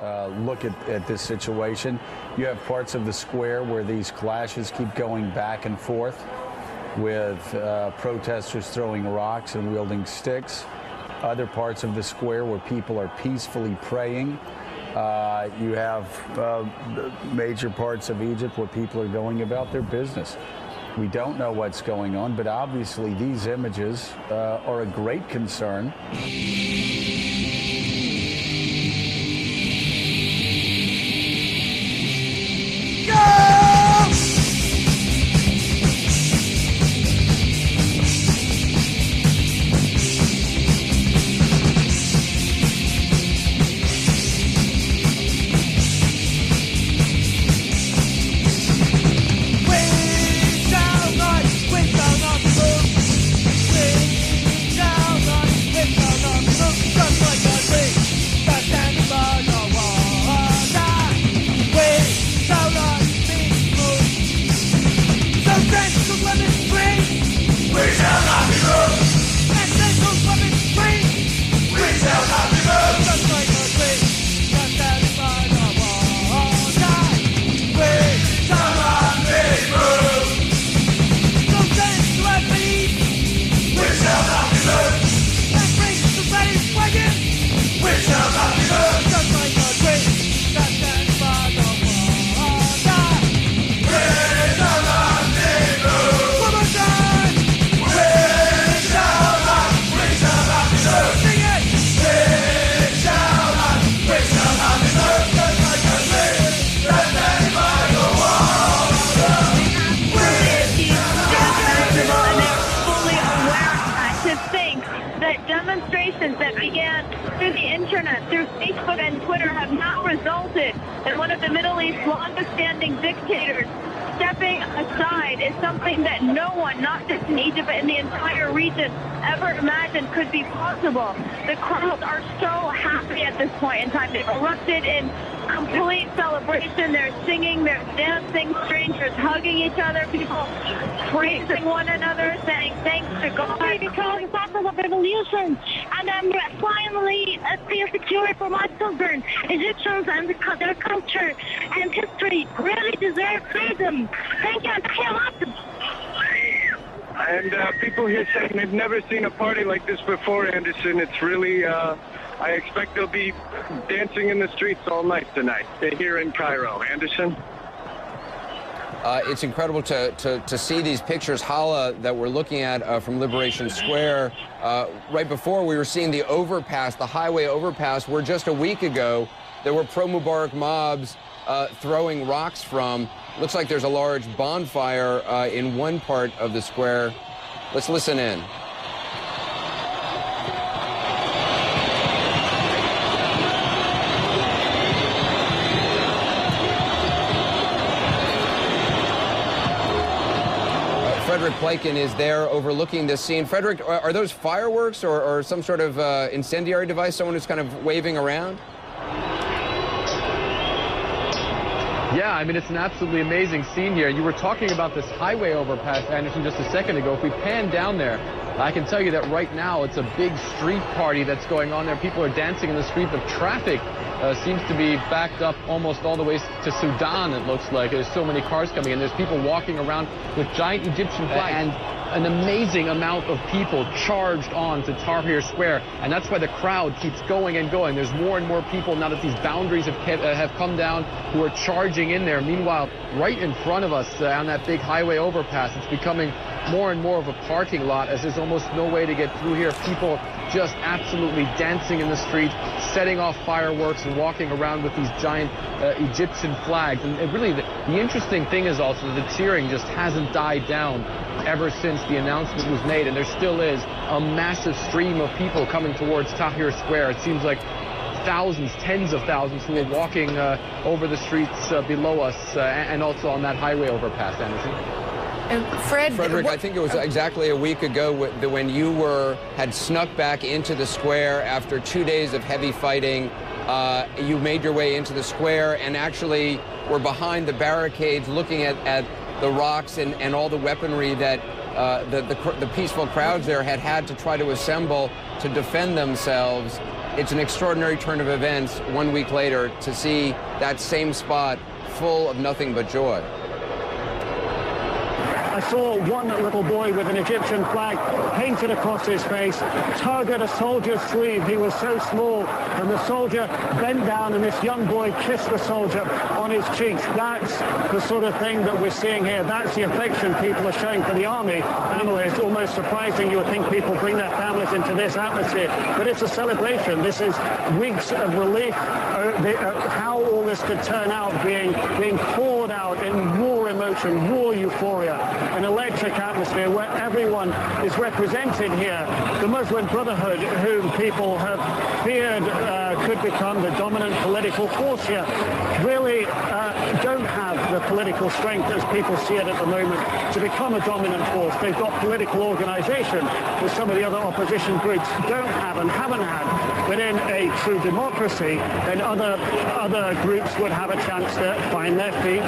look at this situation. You have parts of the square where these clashes keep going back and forth with protesters throwing rocks and wielding sticks. Other parts of the square where people are peacefully praying. You have major parts of Egypt where people are going about their business. We don't know what's going on, but obviously these images are a great concern. That began through the internet, through Facebook and Twitter, have now resulted in one of the Middle East's longest-standing dictators stepping aside is something that no one, not just in Egypt but in the entire region, ever imagined could be possible. The crowds are so happy at this point in time. They've erupted in complete celebration. They're singing, they're dancing, strangers hugging each other, people praising one another, saying thanks to God. Because it's after the revolution, and I'm finally feel secure for my children. Egyptians and their culture and history really deserve freedom. Thank you. And people here saying they've never seen a party like this before, Anderson. It's really, I expect they'll be dancing in the streets all night tonight. They're here in Cairo. Anderson? It's incredible to see these pictures, Hala, that we're looking at from Liberation Square. Right before, we were seeing the overpass, the highway overpass, where just a week ago there were pro-Mubarak mobs throwing rocks from. Looks like there's a large bonfire in one part of the square. Let's listen in. Frederick Pleiken is there overlooking this scene. Frederick, are those fireworks or some sort of incendiary device, someone who's kind of waving around? Yeah, I mean, it's an absolutely amazing scene here. You were talking about this highway overpass, Anderson, just a second ago. If we pan down there, I can tell you that right now it's a big street party that's going on there. People are dancing in the street. The traffic seems to be backed up almost all the way to Sudan, it looks like. There's so many cars coming in. There's people walking around with giant Egyptian flags. And an amazing amount of people charged on to Tahrir Square, and that's why the crowd keeps going and going. There's more and more people now that these boundaries have come down who are charging in there. Meanwhile, right in front of us on that big highway overpass, it's becoming more and more of a parking lot as there's almost no way to get through here. People just absolutely dancing in the street, setting off fireworks and walking around with these giant Egyptian flags. And really, the interesting thing is also that the cheering just hasn't died down ever since the announcement was made, and there still is a massive stream of people coming towards Tahrir Square. It seems like thousands, tens of thousands who are walking over the streets below us and also on that highway overpass, Anderson. Frederick, I think it was exactly a week ago when you had snuck back into the square after 2 days of heavy fighting. You made your way into the square and actually were behind the barricades looking at the rocks and all the weaponry that the peaceful crowds there had to try to assemble to defend themselves. it's an extraordinary turn of events 1 week later to see that same spot full of nothing but joy. I saw one little boy with an Egyptian flag painted across his face, tug at a soldier's sleeve. He was so small, and the soldier bent down, and this young boy kissed the soldier on his cheeks. That's the sort of thing that we're seeing here. That's the affection people are showing for the army. Anyway, it's almost surprising. You would think people bring their families into this atmosphere, but it's a celebration. This is weeks of relief. How all this could turn out being poured out in raw emotion, raw euphoria, an electric atmosphere where everyone is represented here. The Muslim Brotherhood, whom people have feared could become the dominant political force here, really don't have the political strength as people see it at the moment to become a dominant force. They've got political organization that some of the other opposition groups don't have and haven't had. But in a true democracy, then other groups would have a chance to find their feet,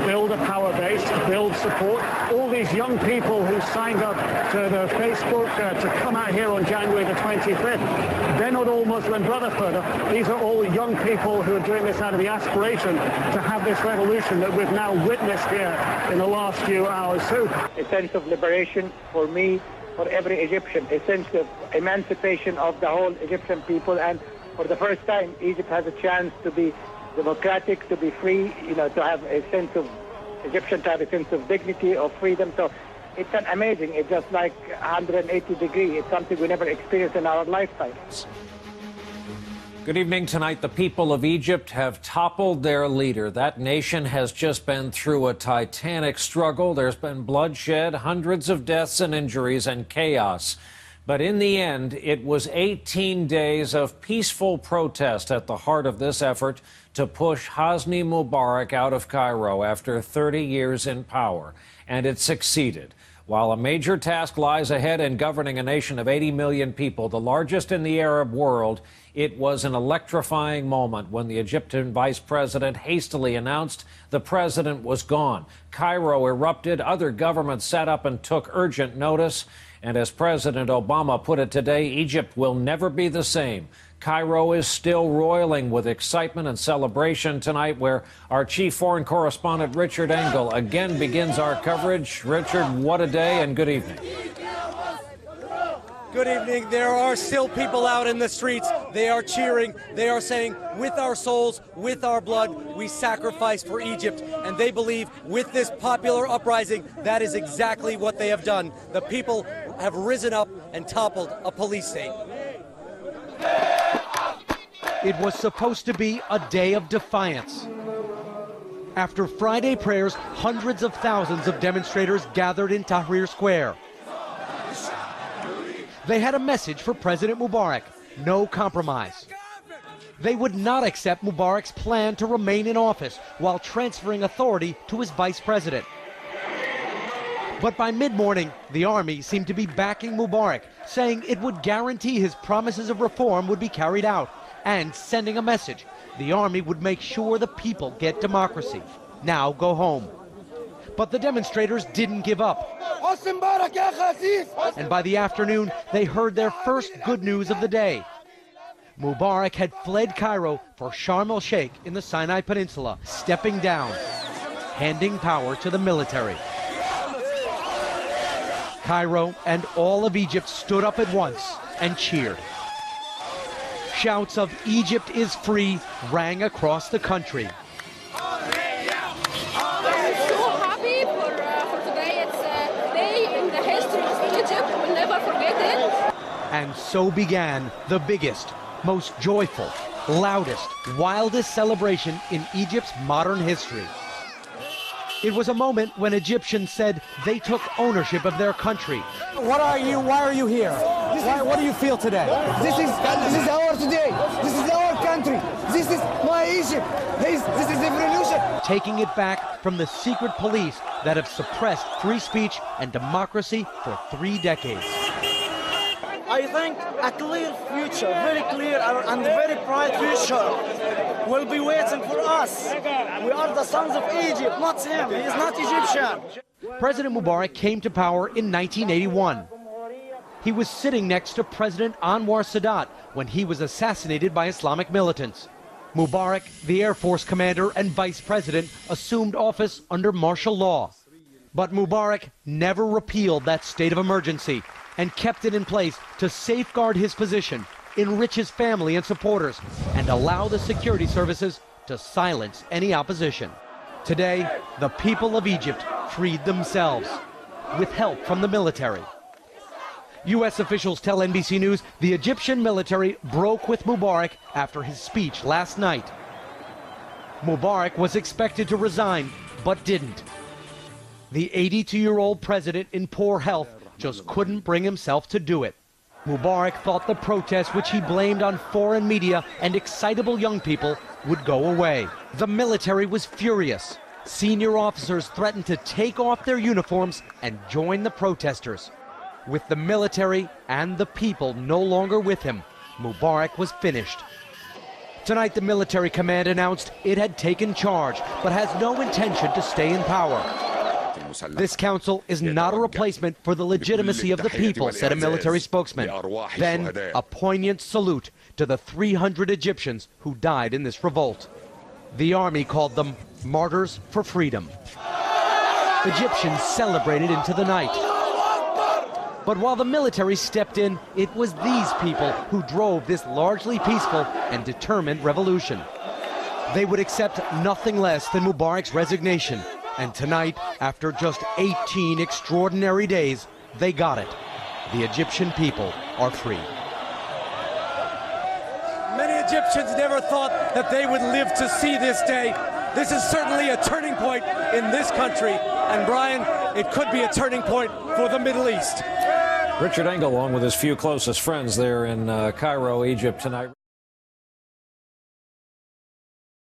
build a power base, build support. All these young people who signed up to the Facebook to come out here on January the 25th, they're not all Muslim Brotherhood. These are all young people who are doing this out of the aspiration to have this revolution that we've now witnessed here in the last few hours. So, a sense of liberation for me, for every Egyptian, a sense of emancipation of the whole Egyptian people, and for the first time, Egypt has a chance to be democratic, to be free, to have a sense of Egyptian, to have a sense of dignity, of freedom. So it's an amazing, it's just like 180 degrees. It's something we never experienced in our lifetimes. Good evening. Tonight, the people of Egypt have toppled their leader. That nation has just been through a titanic struggle. There's been bloodshed, hundreds of deaths and injuries, and chaos. But in the end, it was 18 days of peaceful protest at the heart of this effort to push Hosni Mubarak out of Cairo after 30 years in power. And it succeeded. While a major task lies ahead in governing a nation of 80 million people, the largest in the Arab world, it was an electrifying moment when the Egyptian vice president hastily announced the president was gone. Cairo erupted. Other governments sat up and took urgent notice. And as President Obama put it today, Egypt will never be the same. Cairo is still roiling with excitement and celebration tonight, where our chief foreign correspondent Richard Engel again begins our coverage. Richard, what a day, and good evening. Good evening. There are still people out in the streets. They are cheering. They are saying, with our souls, with our blood, we sacrifice for Egypt. And they believe with this popular uprising, that is exactly what they have done. The people have risen up and toppled a police state. It was supposed to be a day of defiance. After Friday prayers, hundreds of thousands of demonstrators gathered in Tahrir Square. They had a message for President Mubarak: no compromise. They would not accept Mubarak's plan to remain in office while transferring authority to his vice president. But by mid-morning, the army seemed to be backing Mubarak, saying it would guarantee his promises of reform would be carried out, and sending a message: the army would make sure the people get democracy. Now go home. But the demonstrators didn't give up. And by the afternoon, they heard their first good news of the day. Mubarak had fled Cairo for Sharm el-Sheikh in the Sinai Peninsula, stepping down, handing power to the military. Cairo and all of Egypt stood up at once and cheered. Shouts of "Egypt is free" rang across the country. And so began the biggest, most joyful, loudest, wildest celebration in Egypt's modern history. It was a moment when Egyptians said they took ownership of their country. Why are you here? What do you feel today? This is our today. This is our country. This is my Egypt. This is the revolution. Taking it back from the secret police that have suppressed free speech and democracy for 3 decades. I think a clear future, very clear and very bright future will be waiting for us. We are the sons of Egypt, not him. He is not Egyptian. President Mubarak came to power in 1981. He was sitting next to President Anwar Sadat when he was assassinated by Islamic militants. Mubarak, the Air Force commander and vice president, assumed office under martial law. But Mubarak never repealed that state of emergency and kept it in place to safeguard his position, enrich his family and supporters, and allow the security services to silence any opposition. Today, the people of Egypt freed themselves with help from the military. U.S. officials tell NBC News the Egyptian military broke with Mubarak after his speech last night. Mubarak was expected to resign, but didn't. The 82-year-old president in poor health just couldn't bring himself to do it. Mubarak thought the protests, which he blamed on foreign media and excitable young people, would go away. The military was furious. Senior officers threatened to take off their uniforms and join the protesters. With the military and the people no longer with him, Mubarak was finished. Tonight, the military command announced it had taken charge, but has no intention to stay in power. This council is not a replacement for the legitimacy of the people, said a military spokesman. Then, a poignant salute to the 300 Egyptians who died in this revolt. The army called them martyrs for freedom. Egyptians celebrated into the night. But while the military stepped in, it was these people who drove this largely peaceful and determined revolution. They would accept nothing less than Mubarak's resignation. And tonight, after just 18 extraordinary days, they got it. The Egyptian people are free. Many Egyptians never thought that they would live to see this day. This is certainly a turning point in this country. And Brian, it could be a turning point for the Middle East. Richard Engel, along with his few closest friends there in Cairo, Egypt tonight.